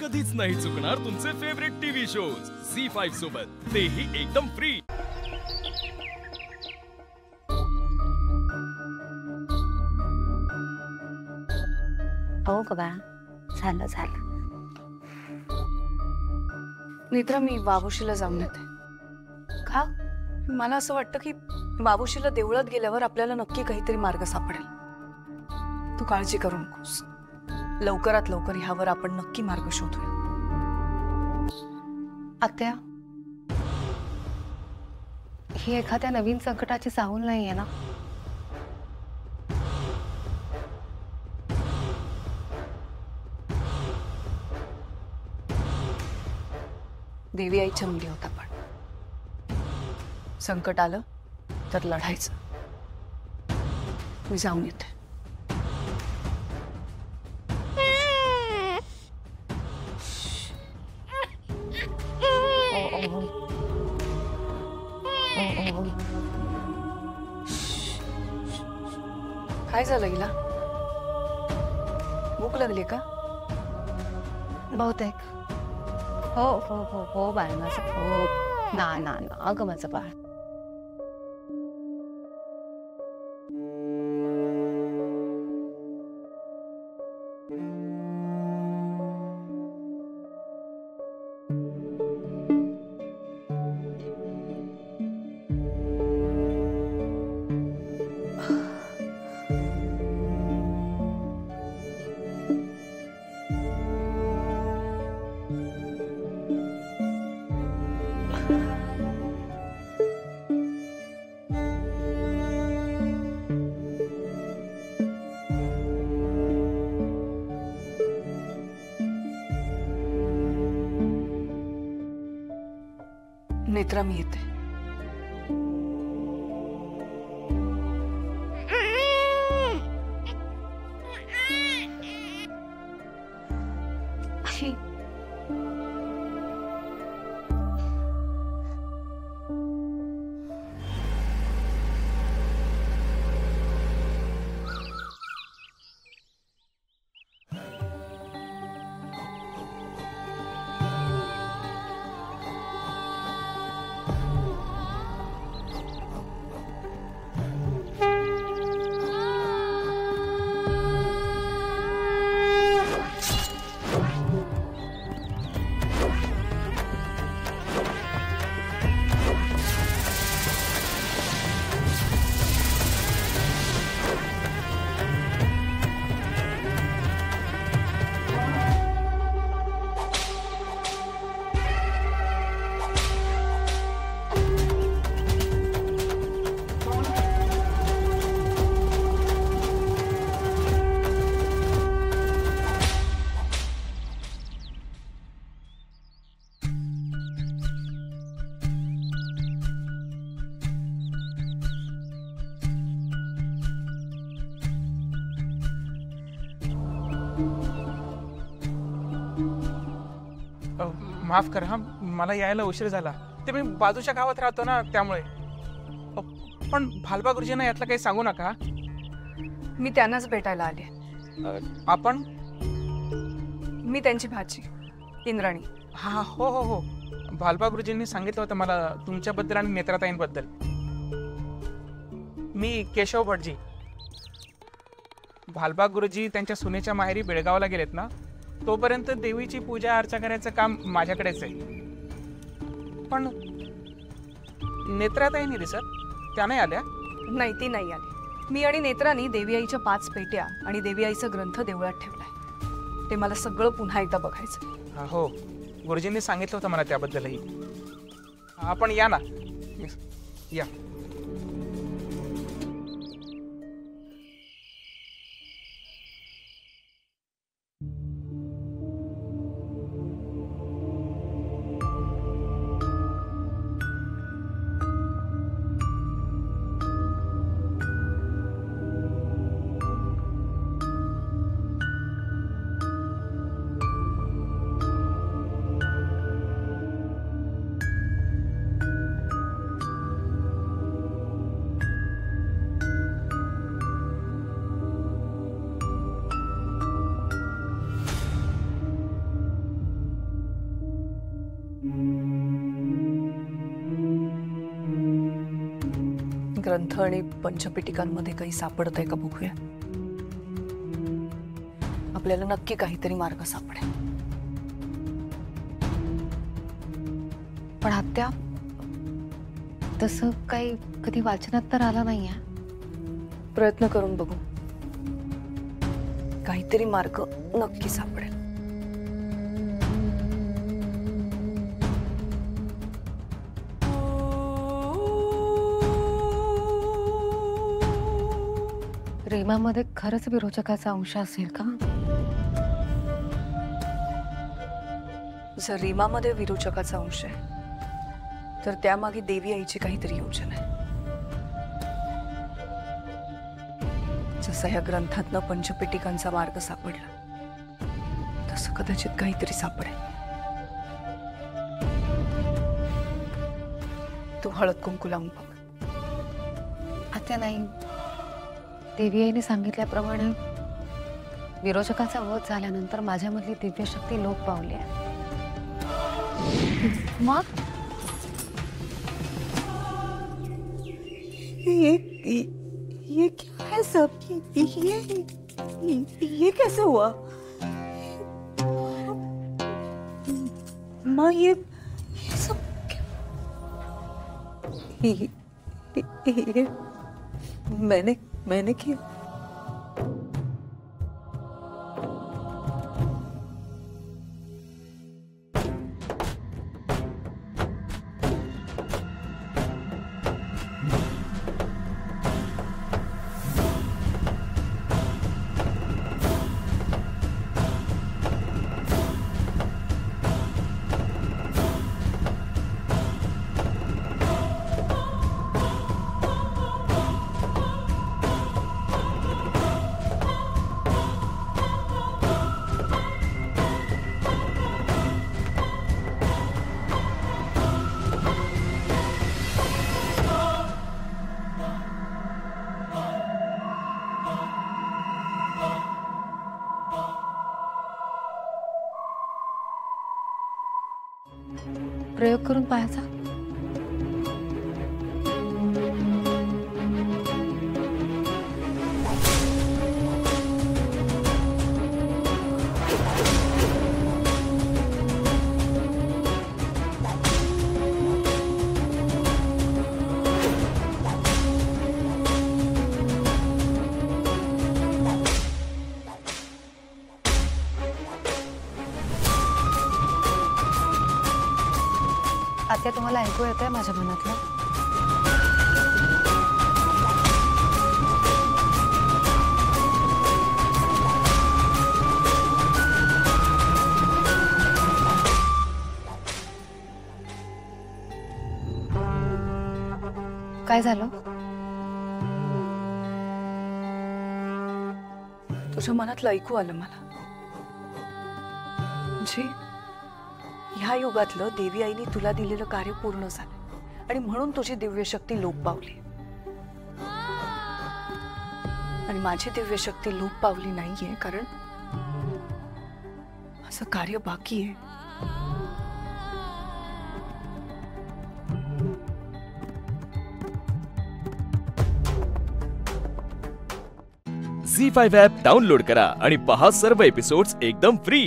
कधीच नाही चुकणार तुमचे फेवरेट टीव्ही शोज झी5 सोबत, तेही एकदम फ्री। हो का बा, झालं झालं। नेत्रा, मी बाबूशीला जाऊन येते। का? मला असं वाटतं की बाबूशीला देवळात गेल्यावर आपल्याला नक्की काहीतरी मार्ग सापडेल। तू काळजी करू नकोस, लवकरात लवकर ह्यावर आपण नक्की मार्ग शोधूया। आत्या, ही एखाद्या नवीन संकटाची चाहूल नाहीये ना? देवी आईच्या मुली होता, पण संकट आलं तर लढायचं। मी जाऊन येते। काय झालं हिला? भूक लागली का? बहुतेक। हो हो हो हो बाळ माझं, हो ना ना ना, अगं माझं बाळ। नेत्रा, मी येते। माफ कर हा, मला यायला उशीर झाला। ते मी बाजूच्या गावात राहतो ना, त्यामुळे। पण भालबा गुरुजींना यातलं काही सांगू नका। मी त्यांनाच भेटायला आले। आपण? मी त्यांची भाची इंद्राणी। हा हो हो हो, भालबा गुरुजींनी सांगितलं होतं मला तुमच्याबद्दल आणि नेत्राताईंबद्दल। मी केशव भटजी। भालबा गुरुजी त्यांच्या सुनेच्या माहेरी बेळगावला गेलेत ना, तोपर्यंत देवीची पूजा अर्चा करायचं काम माझ्याकडेच आहे। पण नेत्राताई नाही दिसत, त्या नाही आल्या? नाही, ती नाही आली। मी आणि नेत्रानी देवी आईच्या 5 पेट्या आणि देवी आईचा ग्रंथ देवळात ठेवलाय। ते मला सगळं पुन्हा एकदा बघायचं। हो, गुरुजींनी सांगितलं होतं मला त्याबद्दलही। आपण या ना, या। ग्रंथ आणि पंचपिटिकांमध्ये काही सापडतंय का बघूया. आपल्याला नक्की काहीतरी मार्ग सापडेल. पण आत्या तसं काही कधी वाचनात तर आलं नाहीये. प्रयत्न करून बघू, काहीतरी मार्ग नक्की सापडेल. प्रेमामध्ये खरंच विरोचकाचा अंश असेल का? जर रीमामध्ये विरोचकाचा अंश आहे तर त्यामागे देवी आईची काहीतरी योजना आहे. जसं ह्या ग्रंथातनं पंचपिटिकांचा मार्ग सापडला तसं कदाचित काहीतरी सापडेल. तू हळद कुंकू लावून बघ. आत्या नाही, देवी आईने सांगितल्याप्रमाणे विरोचकाचा वध झाल्यानंतर माझ्यामधली दिव्यशक्ती लोप पावली आहे. मग ये क्या है सब? ये कैसे हुआ? माँ ये सब ये मैंने किया. प्रयोग करून पाहायचा. आत्या तुम्हाला ऐकू येतंय माझ्या मनातलं? काय झालं? तुझ्या मनातलं ऐकू आलं मला. म्हणजे ह्या युगातलं देवी आईने तुला दिलेलं कार्य पूर्ण झालं आणि म्हणून तुझी दिव्यशक्ती लोप पावली. आणि माझी दिव्यशक्ती लोप पावली नाहीये कारण असं कार्य बाकी आहे. झी5 ॲप डाउनलोड करा आणि पहा सर्व एपिसोड्स एकदम फ्री.